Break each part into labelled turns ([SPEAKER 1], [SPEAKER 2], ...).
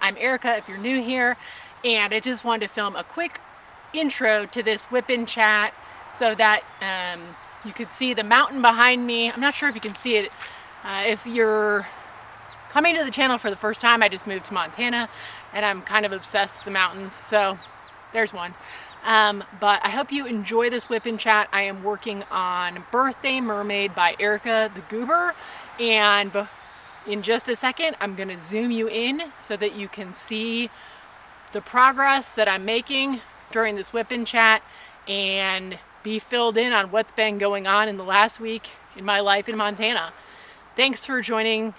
[SPEAKER 1] I'm Erica if you're new here, and I just wanted to film a quick intro to this WIP and Chat so that you could see the mountain behind me. I'm not sure if you can see it. If you're coming to the channel for the first time, I just moved to Montana and I'm kind of obsessed with the mountains, so there's one. But I hope you enjoy this WIP and Chat. I am working on Birthday Mermaid by Erikathegoober, and in just a second I'm going to zoom you in so that you can see the progress that I'm making during this WIP and Chat and be filled in on what's been going on in the last week in my life in Montana. Thanks for joining.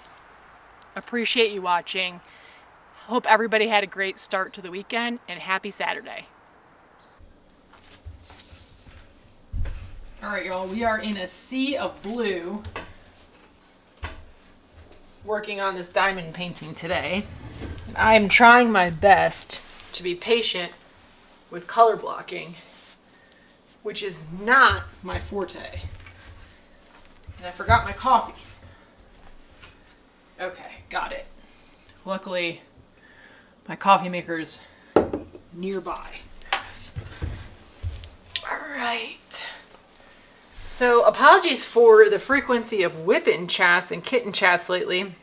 [SPEAKER 1] Appreciate you watching. Hope everybody had a great start to the weekend, and happy Saturday. All right, y'all, we are in a sea of blue working on this diamond painting today. And I am trying my best to be patient with color blocking, which is not my forte. And I forgot my coffee. Okay, got it. Luckily, my coffee maker's nearby. All right. So apologies for the frequency of WIP and Chats and kitten chats lately.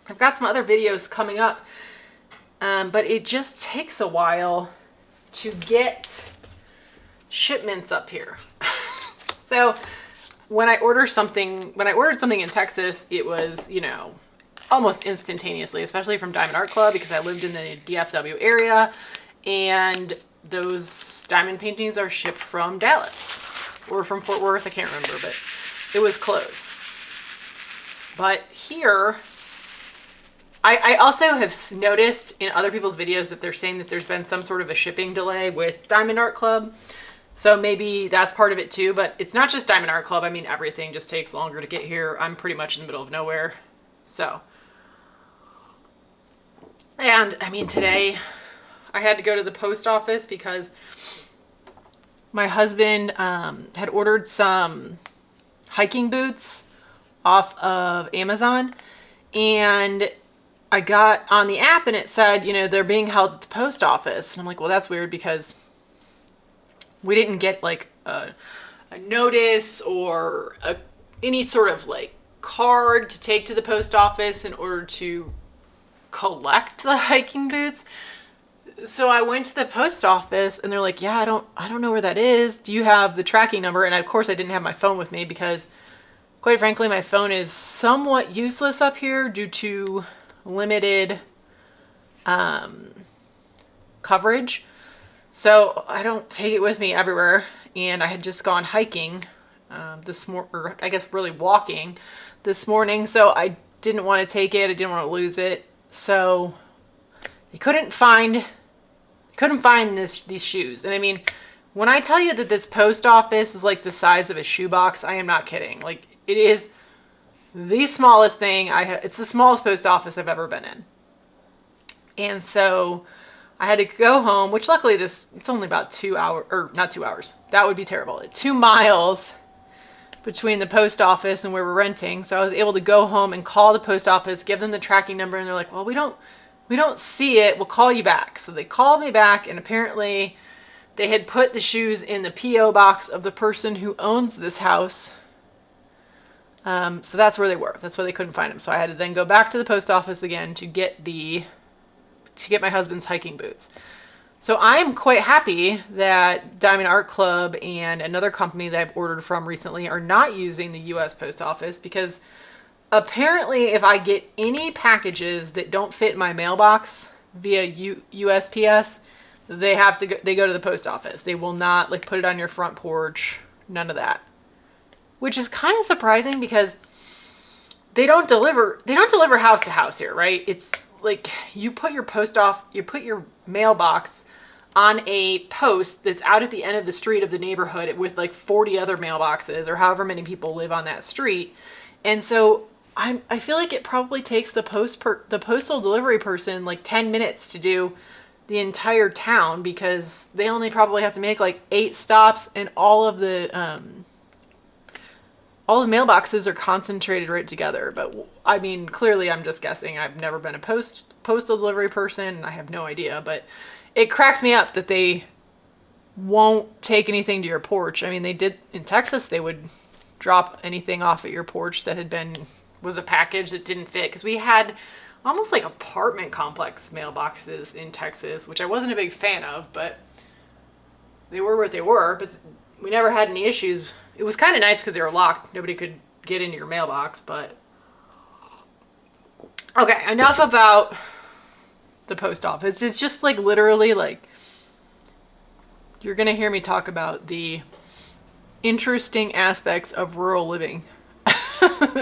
[SPEAKER 1] I've got some other videos coming up, but it just takes a while to get shipments up here. So when I ordered something in Texas, it was, you know, almost instantaneously, especially from Diamond Art Club, because I lived in the DFW area, and those diamond paintings are shipped from Dallas or from Fort Worth. I can't remember, but it was close. But here, I also have noticed in other people's videos that they're saying that there's been some sort of a shipping delay with Diamond Art Club. So maybe that's part of it too, but it's not just Diamond Art Club. I mean, everything just takes longer to get here. I'm pretty much in the middle of nowhere. So, and I mean, today I had to go to the post office because my husband had ordered some hiking boots off of Amazon, and I got on the app and it said, you know, they're being held at the post office. And I'm like, well, that's weird because we didn't get like a notice or any sort of like card to take to the post office in order to collect the hiking boots. So I went to the post office and they're like, yeah, I don't know where that is. Do you have the tracking number? And of course I didn't have my phone with me because quite frankly, my phone is somewhat useless up here due to limited coverage. So I don't take it with me everywhere. And I had just gone hiking this morning, or I guess really walking this morning. So I didn't want to take it. I didn't want to lose it. So I couldn't find these shoes. And I mean, when I tell you that this post office is like the size of a shoebox, I am not kidding. Like, it is the smallest thing it's the smallest post office I've ever been in. And so I had to go home, which luckily it's only about 2 hours, or not 2 hours. That would be terrible. 2 miles between the post office and where we're renting. So I was able to go home and call the post office, give them the tracking number, and they're like, well, we don't see it. We'll call you back. So they called me back, and apparently they had put the shoes in the P.O. box of the person who owns this house. So that's where they were. That's why they couldn't find them. So I had to then go back to the post office again to get my husband's hiking boots. So I'm quite happy that Diamond Art Club and another company that I've ordered from recently are not using the U.S. Post Office, because apparently if I get any packages that don't fit my mailbox via USPS, they go to the post office. They will not like put it on your front porch. None of that. Which is kind of surprising because they don't deliver house to house here, right? It's like you put your mailbox on a post that's out at the end of the street of the neighborhood with like 40 other mailboxes or however many people live on that street. And so I feel like it probably takes the postal delivery person like 10 minutes to do the entire town, because they only probably have to make like 8 stops, and all of the mailboxes are concentrated right together. But I mean, clearly I'm just guessing. I've never been a post postal delivery person, and I have no idea, but it cracked me up that they won't take anything to your porch. I mean, they did in Texas, they would drop anything off at your porch that was a package that didn't fit, because we had almost like apartment complex mailboxes in Texas, which I wasn't a big fan of, but they were what they were. But we never had any issues. It was kind of nice because they were locked. Nobody could get into your mailbox, but okay, enough about the post office. It's just like literally like you're gonna hear me talk about the interesting aspects of rural living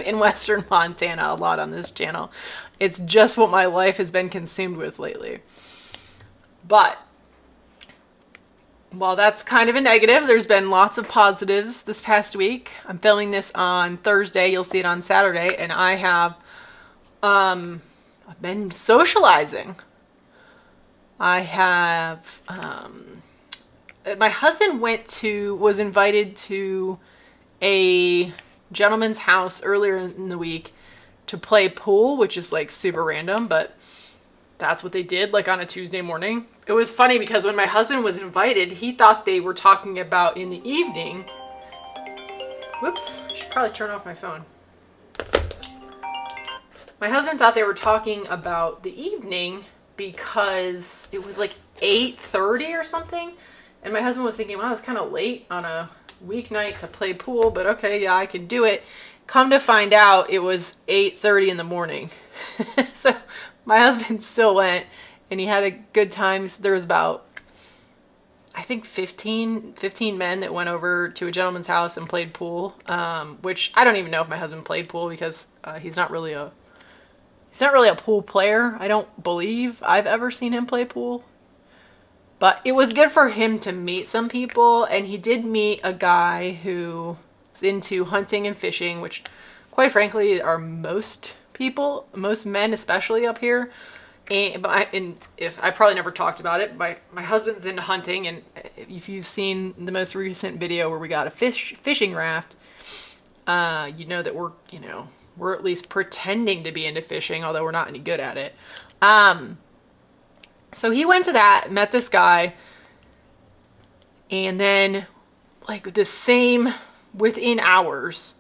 [SPEAKER 1] in Western Montana a lot on this channel. It's just what my life has been consumed with lately. But while that's kind of a negative, there's been lots of positives this past week. I'm filming this on Thursday. You'll see it on Saturday. And I have I've been socializing. I have my husband was invited to a gentleman's house earlier in the week to play pool, which is like super random, but that's what they did, like on a Tuesday morning. It was funny because when my husband was invited, he thought they were talking about in the evening. Whoops, I should probably turn off my phone. My husband thought they were talking about the evening because it was like 8:30 or something. And my husband was thinking, wow, it's kind of late on a weeknight to play pool, but okay, yeah, I can do it. Come to find out, it was 8:30 in the morning. So my husband still went, and he had a good time. There was about, I think 15 men that went over to a gentleman's house and played pool, which I don't even know if my husband played pool because he's not really a pool player. I don't believe I've ever seen him play pool. But it was good for him to meet some people, and he did meet a guy who's into hunting and fishing, which quite frankly are most men, especially up here. And if I probably never talked about it, my husband's into hunting, and if you've seen the most recent video where we got a fishing raft, you know that we're at least pretending to be into fishing, although we're not any good at it. So he went to that, met this guy, and then like within hours,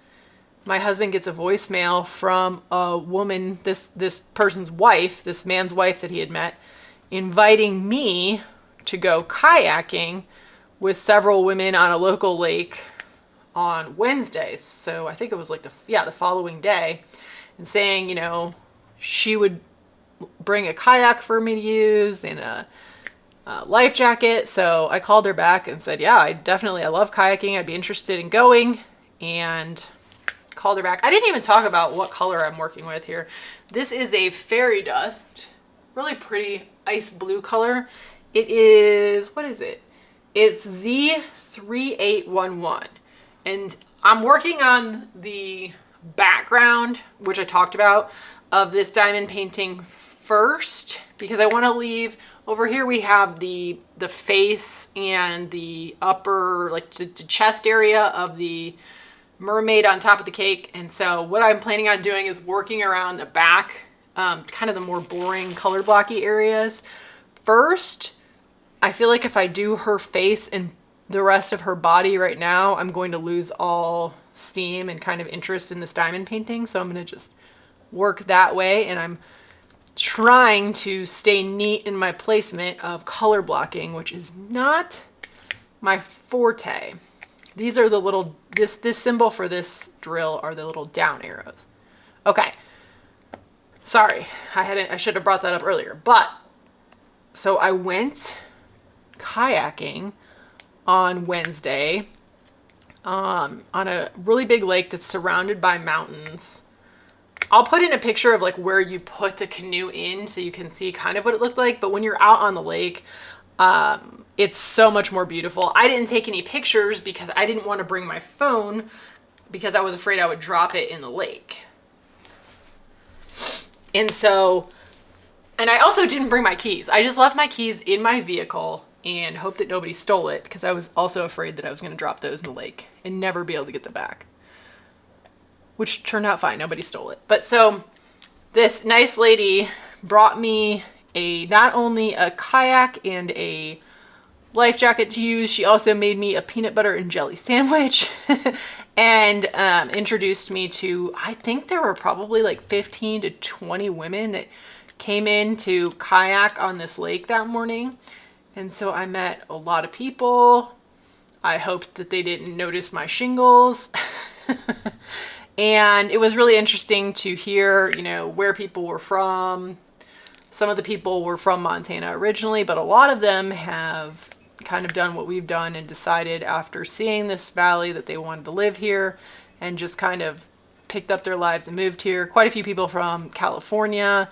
[SPEAKER 1] my husband gets a voicemail from a woman, this person's wife, this man's wife that he had met, inviting me to go kayaking with several women on a local lake on Wednesday. So I think it was like the following day, and saying, she would bring a kayak for me to use and a life jacket. So I called her back and said, yeah, I love kayaking. I'd be interested in going, and called her back. I didn't even talk about what color I'm working with here. This is a fairy dust, really pretty ice blue color. It is, what is it? It's Z3811. And I'm working on the background, which I talked about, of this diamond painting first, because I want to leave over here. We have the face and the upper, like the chest area of the mermaid on top of the cake. And so what I'm planning on doing is working around the back, kind of the more boring color blocky areas first. I feel like if I do her face and the rest of her body right now, I'm going to lose all steam and kind of interest in this diamond painting. So I'm going to just work that way, and I'm trying to stay neat in my placement of color blocking, which is not my forte. These are the little, this symbol for this drill are the little down arrows. Okay. Sorry, I should have brought that up earlier. But, so I went kayaking on Wednesday on a really big lake that's surrounded by mountains. I'll put in a picture of like where you put the canoe in so you can see kind of what it looked like. But when you're out on the lake, it's so much more beautiful. I didn't take any pictures because I didn't want to bring my phone because I was afraid I would drop it in the lake. And I also didn't bring my keys. I just left my keys in my vehicle and hoped that nobody stole it, because I was also afraid that I was going to drop those in the lake and never be able to get them back. Which turned out fine. Nobody stole it. But so this nice lady brought me not only a kayak and a life jacket to use, she also made me a peanut butter and jelly sandwich and introduced me to, I think there were probably like 15 to 20 women that came in to kayak on this lake that morning. And so I met a lot of people. I hoped that they didn't notice my shingles. And it was really interesting to hear, where people were from. Some of the people were from Montana originally, but a lot of them have kind of done what we've done and decided after seeing this valley that they wanted to live here and just kind of picked up their lives and moved here. Quite a few people from California.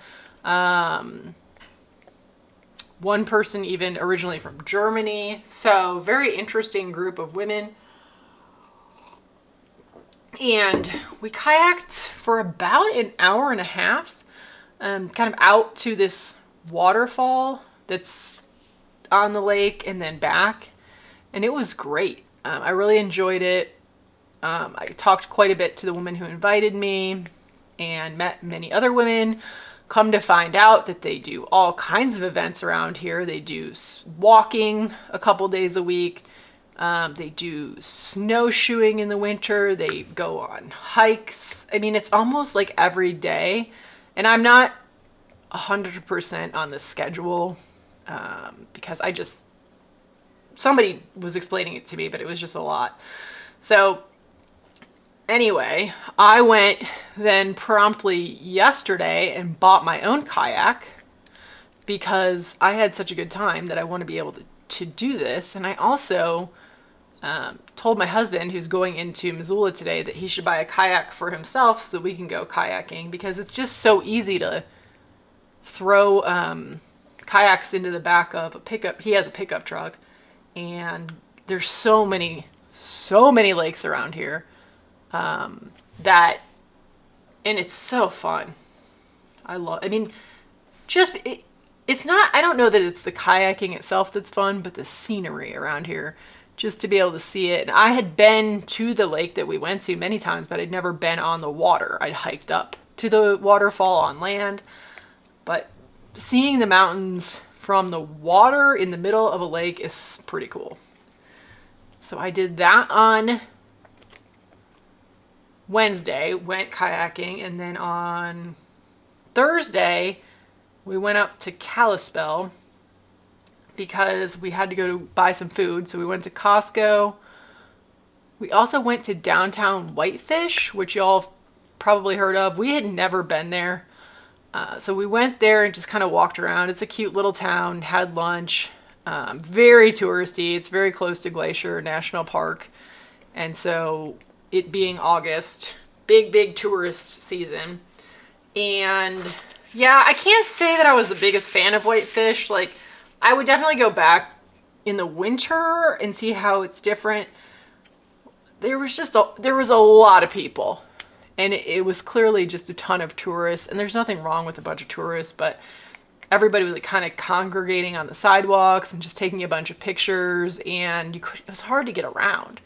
[SPEAKER 1] One person even originally from Germany. So very interesting group of women. And we kayaked for about an hour and a half, kind of out to this waterfall that's on the lake and then back. And it was great. I really enjoyed it. I talked quite a bit to the woman who invited me and met many other women. Come to find out that they do all kinds of events around here. They do walking a couple days a week. They do snowshoeing in the winter. They go on hikes. I mean, it's almost like every day. And I'm not 100% on the schedule because somebody was explaining it to me, but it was just a lot. So anyway, I went then promptly yesterday and bought my own kayak because I had such a good time that I want to be able to do this. And I also told my husband, who's going into Missoula today, that he should buy a kayak for himself so that we can go kayaking, because it's just so easy to throw kayaks into the back of a pickup. He has a pickup truck, and there's so many lakes around here and it's so fun. It's not, I don't know that it's the kayaking itself that's fun, but the scenery around here, just to be able to see it. And I had been to the lake that we went to many times, but I'd never been on the water. I'd hiked up to the waterfall on land, but seeing the mountains from the water in the middle of a lake is pretty cool. So I did that on Wednesday, went kayaking, and then on Thursday, we went up to Kalispell because we had to go to buy some food. So we went to Costco. We also went to downtown Whitefish, which y'all probably heard of. We had never been there. So we went there and just kind of walked around. It's a cute little town, had lunch. Very touristy. It's very close to Glacier National Park. And so it being August, big tourist season. And yeah, I can't say that I was the biggest fan of Whitefish. Like, I would definitely go back in the winter and see how it's different. There was a lot of people, and it was clearly just a ton of tourists. And there's nothing wrong with a bunch of tourists, but everybody was like kind of congregating on the sidewalks and just taking a bunch of pictures, and it was hard to get around.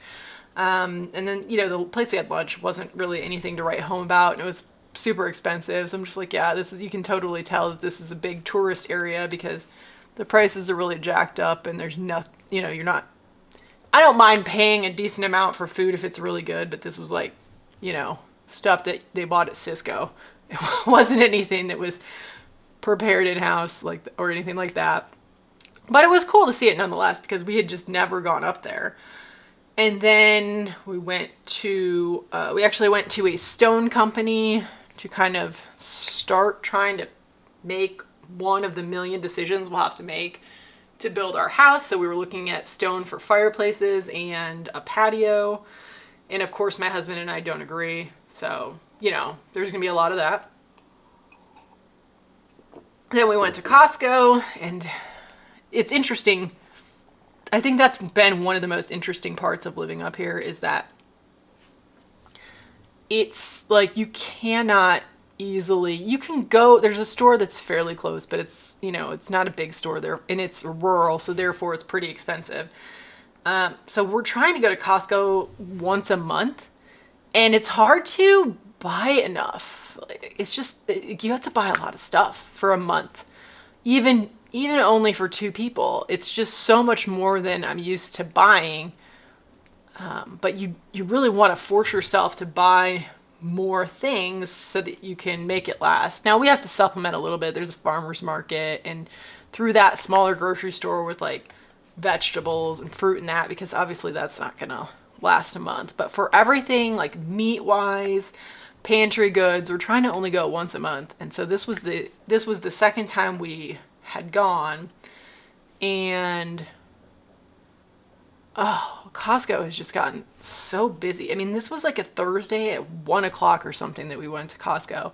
[SPEAKER 1] And then, the place we had lunch wasn't really anything to write home about, and it was super expensive. So I'm just like, yeah, you can totally tell that this is a big tourist area because the prices are really jacked up, and there's nothing, I don't mind paying a decent amount for food if it's really good, but this was like, stuff that they bought at Cisco. It wasn't anything that was prepared in-house or anything like that. But it was cool to see it nonetheless because we had just never gone up there. And then we actually went to a stone company to kind of start trying to make one of the million decisions we'll have to make to build our house. So we were looking at stone for fireplaces and a patio. And of course, my husband and I don't agree. So, there's going to be a lot of that. Then we went to Costco, and it's interesting. I think that's been one of the most interesting parts of living up here is that it's like you can go, there's a store that's fairly close, but it's, it's not a big store there, and it's rural, so therefore it's pretty expensive. So we're trying to go to Costco once a month, and it's hard to buy enough. It's just, you have to buy a lot of stuff for a month. Even only for 2 people. It's just so much more than I'm used to buying. But you really want to force yourself to buy more things so that you can make it last. Now we have to supplement a little bit. There's a farmer's market, and through that smaller grocery store with like vegetables and fruit and that, because obviously that's not gonna last a month. But for everything like meat wise, pantry goods, we're trying to only go once a month. And so this was the second time we had gone, and oh, Costco has just gotten so busy. I mean, this was like a Thursday at 1 o'clock or something that we went to Costco.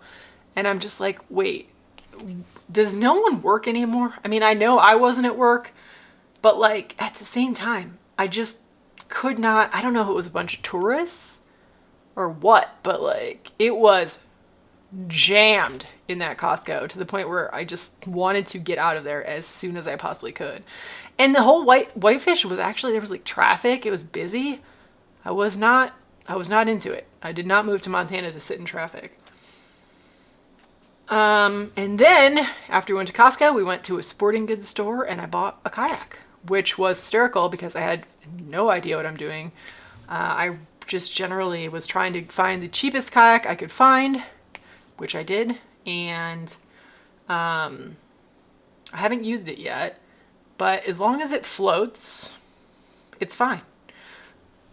[SPEAKER 1] And I'm just like, wait, does no one work anymore? I mean, I know I wasn't at work, but like at the same time, I just could not, I don't know if it was a bunch of tourists or what, but like it was jammed in that Costco to the point where I just wanted to get out of there as soon as I possibly could. And the whole Whitefish was actually, there was like traffic. It was busy. I was not into it. I did not move to Montana to sit in traffic. And then after we went to Costco, we went to a sporting goods store and I bought a kayak, which was hysterical because I had no idea what I'm doing. I just generally was trying to find the cheapest kayak I could find, which I did, and I haven't used it yet, but as long as it floats, it's fine.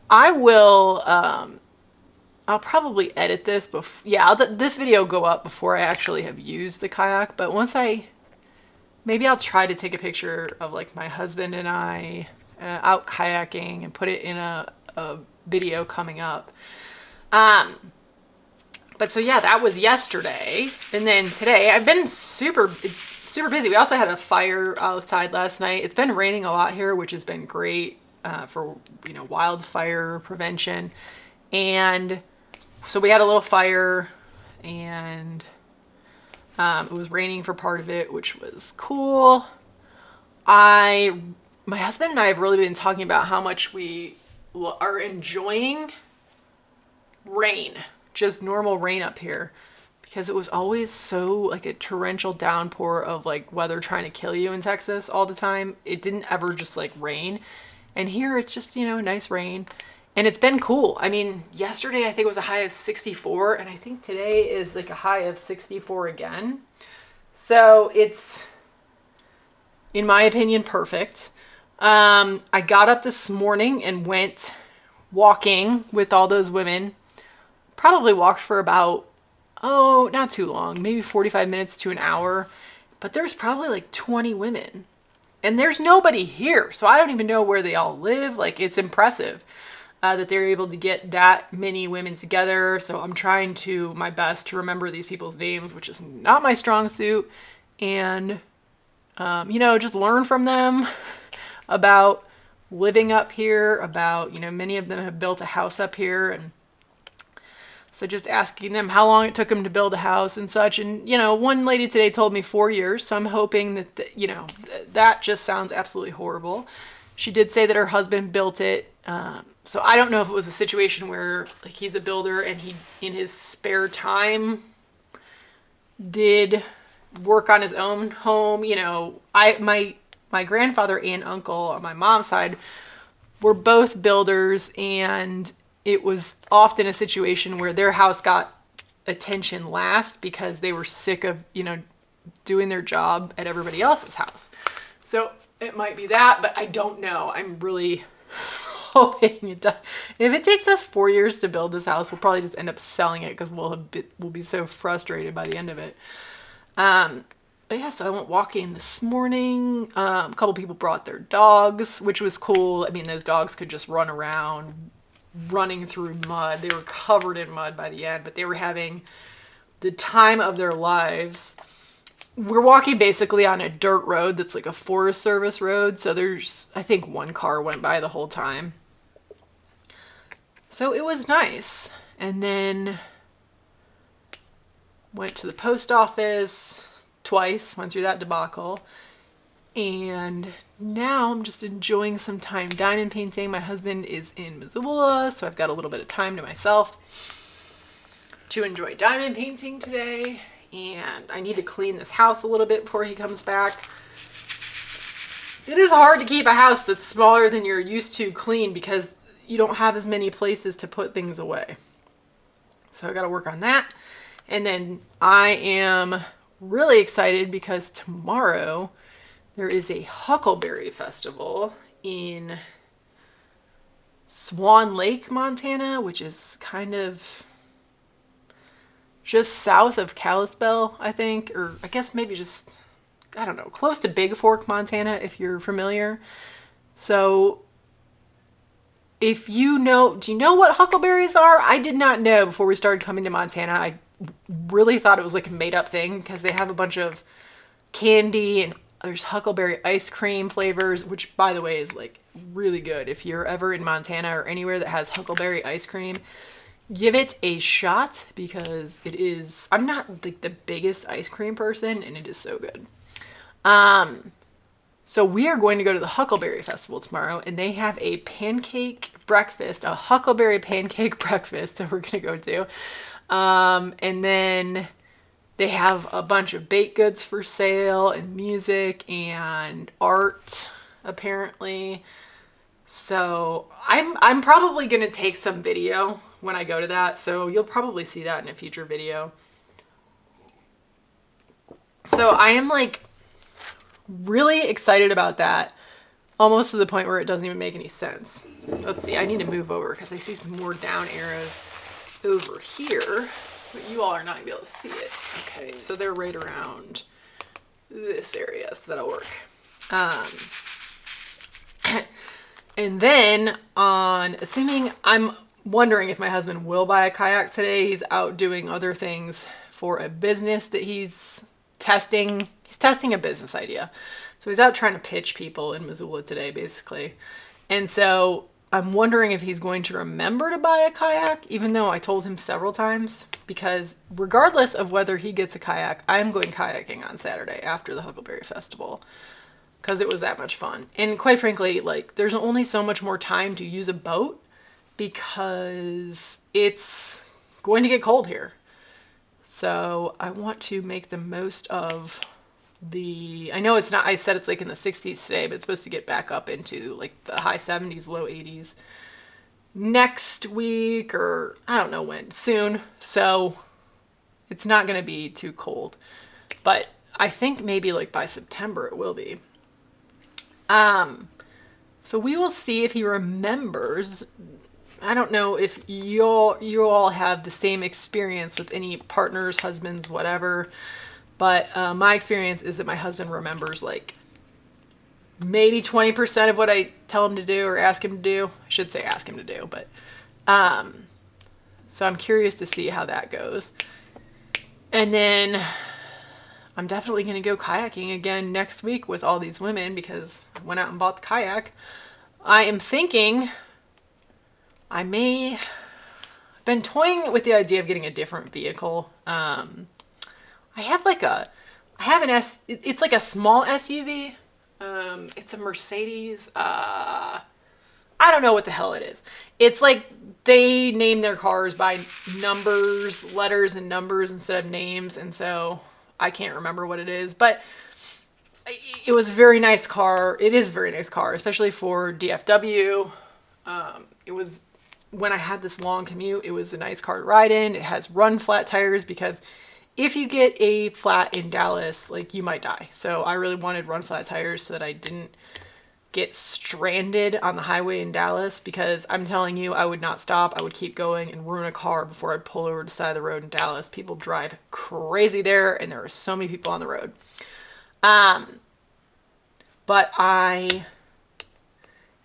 [SPEAKER 1] I will, I'll probably edit this this video will go up before I actually have used the kayak, but maybe I'll try to take a picture of like my husband and I out kayaking and put it in a video coming up. But so yeah, that was yesterday. And then today I've been super busy. We also had a fire outside last night. It's been raining a lot here, which has been great for, wildfire prevention. And so we had a little fire, and it was raining for part of it, which was cool. My husband and I have really been talking about how much we are enjoying rain. Just normal rain up here, because it was always so like a torrential downpour of like weather trying to kill you in Texas all the time. It didn't ever just like rain, and here it's just nice rain, and it's been cool. I mean, yesterday I think it was a high of 64, and I think today is like a high of 64 again. So it's, in my opinion, perfect. I got up this morning and went walking with all those women. Probably walked for about, not too long, maybe 45 minutes to an hour, but there's probably like 20 women, and there's nobody here. So I don't even know where they all live. Like, it's impressive that they're able to get that many women together. So I'm trying my best to remember these people's names, which is not my strong suit. And, just learn from them about living up here, about, many of them have built a house up here, and so just asking them how long it took them to build a house and such. And, one lady today told me 4 years. So I'm hoping that, that just sounds absolutely horrible. She did say that her husband built it. So I don't know if it was a situation where like he's a builder and he, in his spare time, did work on his own home. My grandfather and uncle on my mom's side were both builders, and it was often a situation where their house got attention last because they were sick of, doing their job at everybody else's house. So it might be that, but I don't know. I'm really hoping it does. If it takes us 4 years to build this house, we'll probably just end up selling it because we'll be so frustrated by the end of it. But yeah, so I went walking this morning. A couple people brought their dogs, which was cool. I mean, those dogs could just run around, running through mud. They were covered in mud by the end, but they were having the time of their lives. We're walking basically on a dirt road that's like a Forest Service road, so there's, I think, one car went by the whole time. So it was nice. And then went to the post office twice, went through that debacle. And now I'm just enjoying some time diamond painting. My husband is in Missoula, so I've got a little bit of time to myself to enjoy diamond painting today, and I need to clean this house a little bit before he comes back. It is hard to keep a house that's smaller than you're used to clean because you don't have as many places to put things away. So I got to work on that. And then I am really excited because tomorrow there is a Huckleberry Festival in Swan Lake, Montana, which is kind of just south of Kalispell, I think, or I guess maybe just, I don't know, close to Big Fork, Montana, if you're familiar. So if you know, do you know what huckleberries are? I did not know before we started coming to Montana. I really thought it was like a made up thing because they have a bunch of candy and there's huckleberry ice cream flavors, which by the way is like really good. If you're ever in Montana or anywhere that has huckleberry ice cream, give it a shot because it is, I'm not like the biggest ice cream person and it is so good. So we are going to go to the Huckleberry Festival tomorrow, and they have a pancake breakfast, a huckleberry pancake breakfast that we're going to go to. And then they have a bunch of baked goods for sale and music and art, apparently. So I'm probably going to take some video when I go to that. So you'll probably see that in a future video. So I am like really excited about that, almost to the point where it doesn't even make any sense. Let's see, I need to move over because I see some more down arrows over here, but you all are not gonna be able to see it. Okay, so they're right around this area, so that'll work. And then assuming, I'm wondering if my husband will buy a kayak today. He's out doing other things for a business that he's testing. He's testing a business idea. So he's out trying to pitch people in Missoula today, basically. And so I'm wondering if he's going to remember to buy a kayak, even though I told him several times, because regardless of whether he gets a kayak, I'm going kayaking on Saturday after the Huckleberry Festival because it was that much fun. And quite frankly, like, there's only so much more time to use a boat because it's going to get cold here. So I want to make the most of I know it's not, I said it's like in the 60s today, but it's supposed to get back up into like the high 70s, low 80s next week, or I don't know when, soon. So it's not going to be too cold, but I think maybe like by September it will be. So we will see if he remembers. I don't know if you all have the same experience with any partners, husbands, whatever. But my experience is that my husband remembers like maybe 20% of what I tell him to do or ask him to do. I should say ask him to do, but so I'm curious to see how that goes. And then I'm definitely going to go kayaking again next week with all these women because I went out and bought the kayak. I am thinking I've been toying with the idea of getting a different vehicle. It's like a small SUV. It's a Mercedes. I don't know what the hell it is. It's like they name their cars by numbers, letters and numbers instead of names. And so I can't remember what it is, but it was a very nice car. It is a very nice car, especially for DFW. It was, when I had this long commute, it was a nice car to ride in. It has run flat tires because if you get a flat in Dallas, like, you might die. So I really wanted run flat tires so that I didn't get stranded on the highway in Dallas, because I'm telling you, I would not stop. I would keep going and ruin a car before I'd pull over to the side of the road in Dallas. People drive crazy there, and there are so many people on the road. But I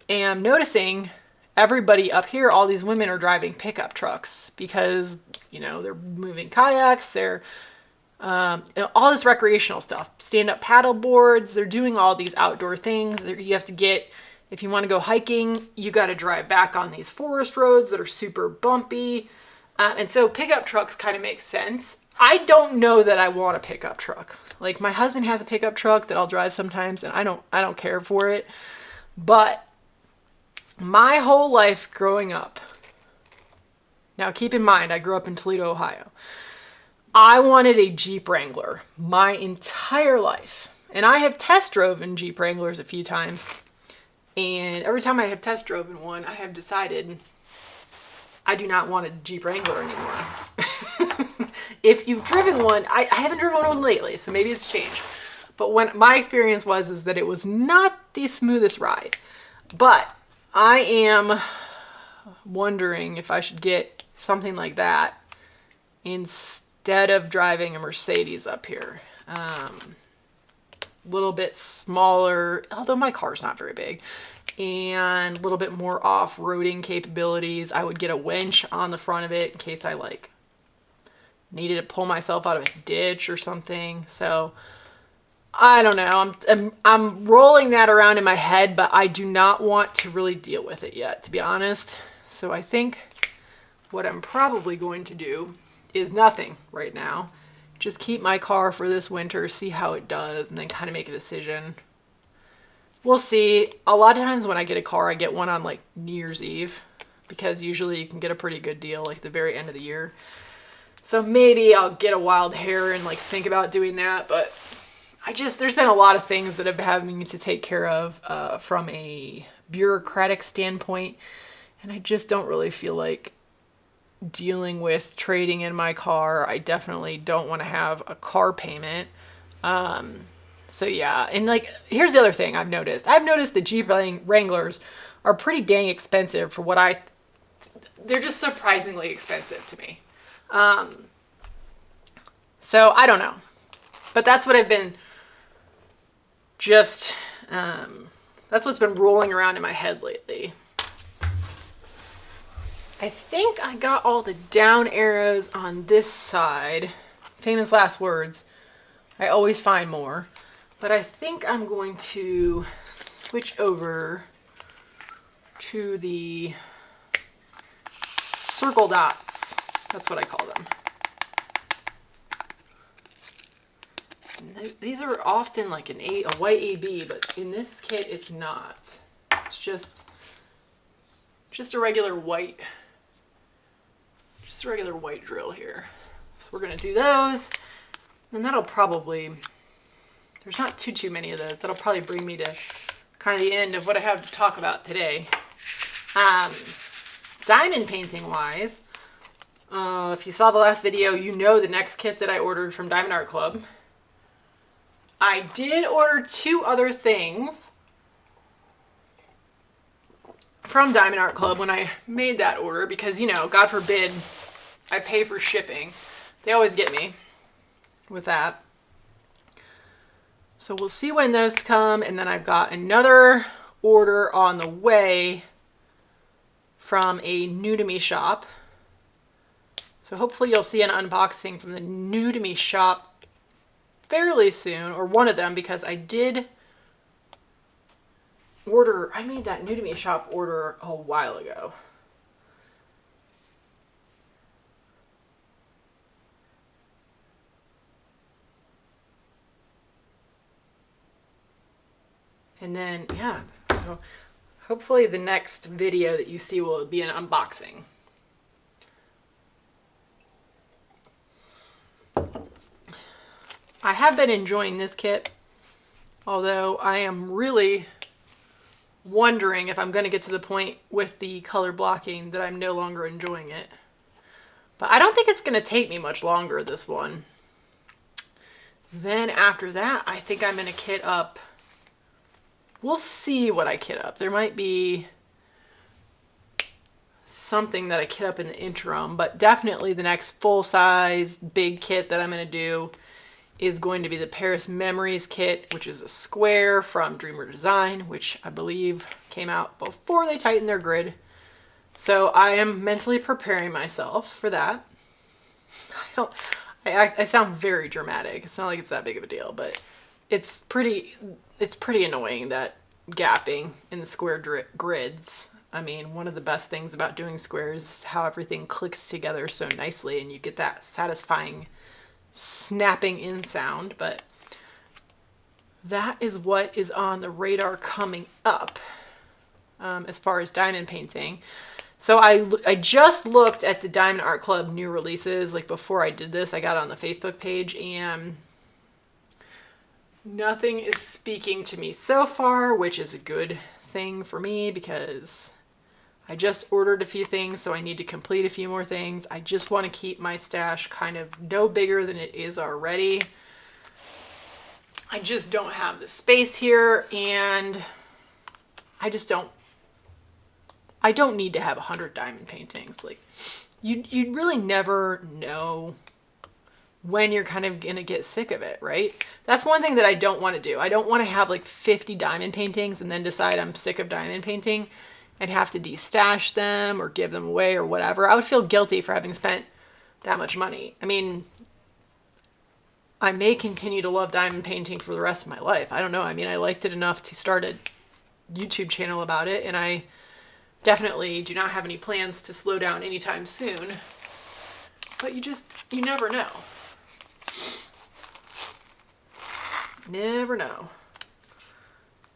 [SPEAKER 1] am noticing everybody up here, all these women are driving pickup trucks because, you know, they're moving kayaks, they're all this recreational stuff, stand-up paddle boards, they're doing all these outdoor things. You have to get, if you want to go hiking, you got to drive back on these forest roads that are super bumpy. And so pickup trucks kind of make sense. I don't know that I want a pickup truck. Like, my husband has a pickup truck that I'll drive sometimes, and I don't care for it. But my whole life growing up, Now keep in mind, I grew up in Toledo, Ohio. I wanted a Jeep Wrangler my entire life. And I have test driven Jeep Wranglers a few times. And every time I have test driven one, I have decided I do not want a Jeep Wrangler anymore. If you've driven one, I haven't driven one lately, so maybe it's changed. But when my experience is that it was not the smoothest ride. But I am wondering if I should get something like that instead of driving a Mercedes up here. Little bit smaller, although my car's not very big, and a little bit more off-roading capabilities. I would get a winch on the front of it in case I like needed to pull myself out of a ditch or something. So I don't know. I'm rolling that around in my head, but I do not want to really deal with it yet, to be honest. So I think what I'm probably going to do is nothing right now. Just keep my car for this winter, see how it does, and then kind of make a decision. We'll see. A lot of times when I get a car, I get one on like New Year's Eve, because usually you can get a pretty good deal like the very end of the year. So maybe I'll get a wild hair and like think about doing that, but there's been a lot of things that I've having to take care of from a bureaucratic standpoint, and I just don't really feel like dealing with trading in my car. I definitely don't want to have a car payment. So yeah, and like, here's the other thing I've noticed. I've noticed the Jeep Wranglers are pretty dang expensive for what they're just surprisingly expensive to me. So I don't know, but that's what I've been that's what's been rolling around in my head lately. I think I got all the down arrows on this side. Famous last words. I always find more. But I think I'm going to switch over to the circle dots. That's what I call them. And these are often like a white AB, but in this kit it's not. It's just a regular white. Just a regular white drill here. So we're going to do those, and that'll probably, there's not too many of those. That'll probably bring me to kind of the end of what I have to talk about today. Diamond painting wise, if you saw the last video, you know the next kit that I ordered from Diamond Art Club. I did order 2 other things from Diamond Art Club when I made that order, because, you know, God forbid I pay for shipping. They always get me with that. So we'll see when those come. And then I've got another order on the way from a new to me shop. So hopefully you'll see an unboxing from the new to me shop fairly soon, or one of them, because I did order, I made that new to me shop order a while ago. And then, yeah, so hopefully the next video that you see will be an unboxing. I have been enjoying this kit, although I am really wondering if I'm going to get to the point with the color blocking that I'm no longer enjoying it. But I don't think it's going to take me much longer, this one. Then after that, I think I'm going to kit up. We'll see what I kit up. There might be something that I kit up in the interim, but definitely the next full-size big kit that I'm going to do is going to be the Paris Memories kit, which is a square from Dreamer Design, which I believe came out before they tightened their grid. So I am mentally preparing myself for that. I sound very dramatic. It's not like it's that big of a deal, but it's pretty annoying, that gapping in the square grids. I mean, one of the best things about doing squares is how everything clicks together so nicely and you get that satisfying snapping in sound. But that is what is on the radar coming up as far as diamond painting. So I just looked at the Diamond Art Club new releases. Like before I did this, I got on the Facebook page and nothing is speaking to me so far, which is a good thing for me because I just ordered a few things, so I need to complete a few more things. I just want to keep my stash kind of no bigger than it is already. I just don't have the space here, and I don't need to have 100 diamond paintings. Like, you really never know when you're kind of gonna get sick of it, right? That's one thing that I don't want to do. I don't want to have like 50 diamond paintings and then decide I'm sick of diamond painting and have to destash them or give them away or whatever. I would feel guilty for having spent that much money. I mean, I may continue to love diamond painting for the rest of my life. I don't know. I mean, I liked it enough to start a YouTube channel about it, and I definitely do not have any plans to slow down anytime soon. But you never know. Never know.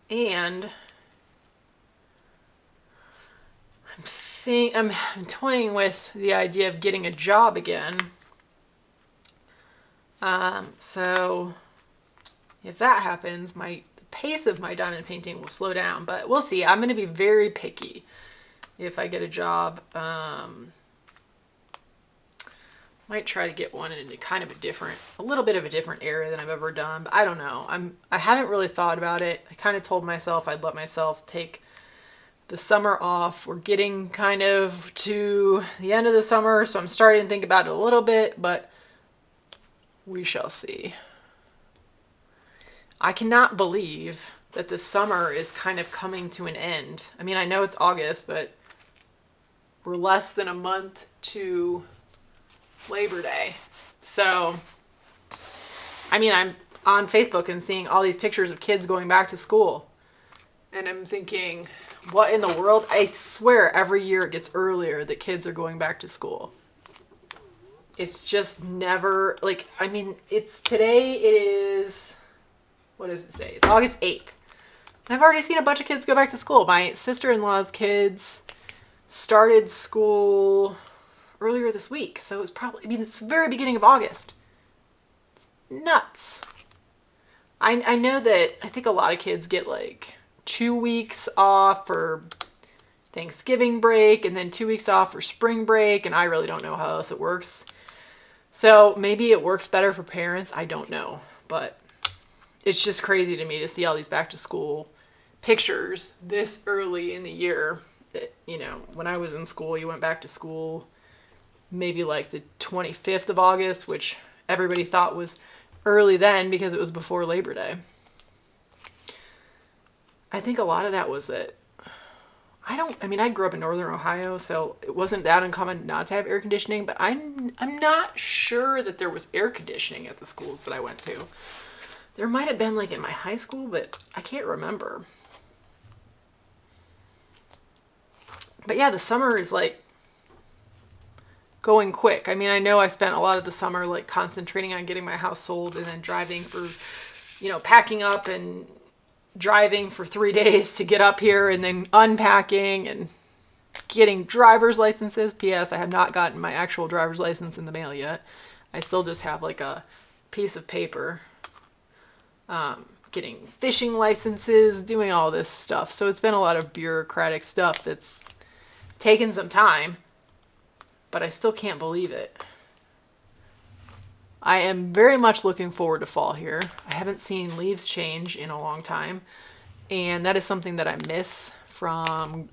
[SPEAKER 1] And I'm toying with the idea of getting a job again. So if that happens, the pace of my diamond painting will slow down, but we'll see. I'm going to be very picky if I get a job. Might try to get one in kind of a little bit of a different area than I've ever done, but I don't know. I haven't really thought about it. I kind of told myself I'd let myself take the summer off. We're getting kind of to the end of the summer, so I'm starting to think about it a little bit, but we shall see. I cannot believe that the summer is kind of coming to an end. I mean, I know it's August, but we're less than a month to Labor Day. So, I mean, I'm on Facebook and seeing all these pictures of kids going back to school. And I'm thinking, what in the world? I swear every year it gets earlier that kids are going back to school. It's just never, like, I mean, today it is, what is it today? It's August 8th. And I've already seen a bunch of kids go back to school. My sister-in-law's kids started school earlier this week. So it's it's the very beginning of August. It's nuts. I know that I think a lot of kids get like 2 weeks off for Thanksgiving break and then 2 weeks off for spring break. And I really don't know how else it works. So maybe it works better for parents. I don't know. But it's just crazy to me to see all these back to school pictures this early in the year. That, you know, when I was in school, you went back to school maybe like the 25th of August, which everybody thought was early then because it was before Labor Day. I think a lot of that was that I grew up in Northern Ohio, so it wasn't that uncommon not to have air conditioning, but I'm not sure that there was air conditioning at the schools that I went to. There might have been like in my high school, but I can't remember. But yeah, the summer is like going quick. I mean, I know I spent a lot of the summer like concentrating on getting my house sold and then driving for, packing up and driving for 3 days to get up here and then unpacking and getting driver's licenses. P.S. I have not gotten my actual driver's license in the mail yet. I still just have like a piece of paper. Getting fishing licenses, doing all this stuff. So it's been a lot of bureaucratic stuff that's taken some time, but I still can't believe it. I am very much looking forward to fall here. I haven't seen leaves change in a long time, and that is something that I miss from,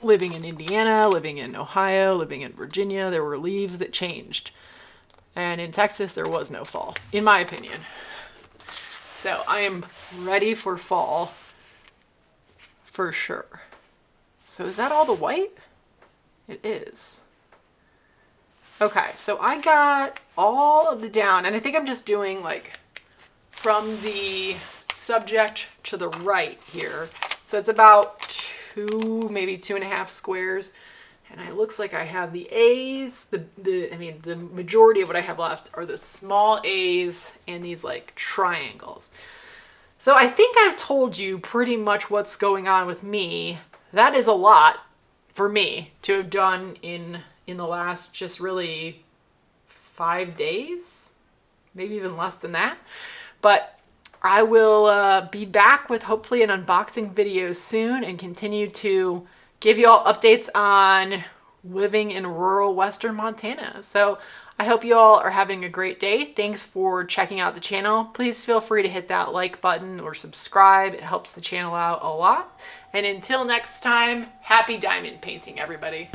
[SPEAKER 1] living in Indiana, living in Ohio, living in Virginia. There were leaves that changed, and in Texas there was no fall, in my opinion. So I am ready for fall for sure. So is that all the white? It is. Okay, so I got all of the down, and I think I'm just doing like from the subject to the right here. So it's about 2, maybe 2.5 squares. And it looks like I have the A's, the majority of what I have left are the small A's and these like triangles. So I think I've told you pretty much what's going on with me. That is a lot for me to have done in the last just really 5 days, maybe even less than that. But I will be back with hopefully an unboxing video soon and continue to give you all updates on living in rural Western Montana. So I hope you all are having a great day. Thanks for checking out the channel. Please feel free to hit that like button or subscribe. It helps the channel out a lot. And until next time, happy diamond painting, everybody.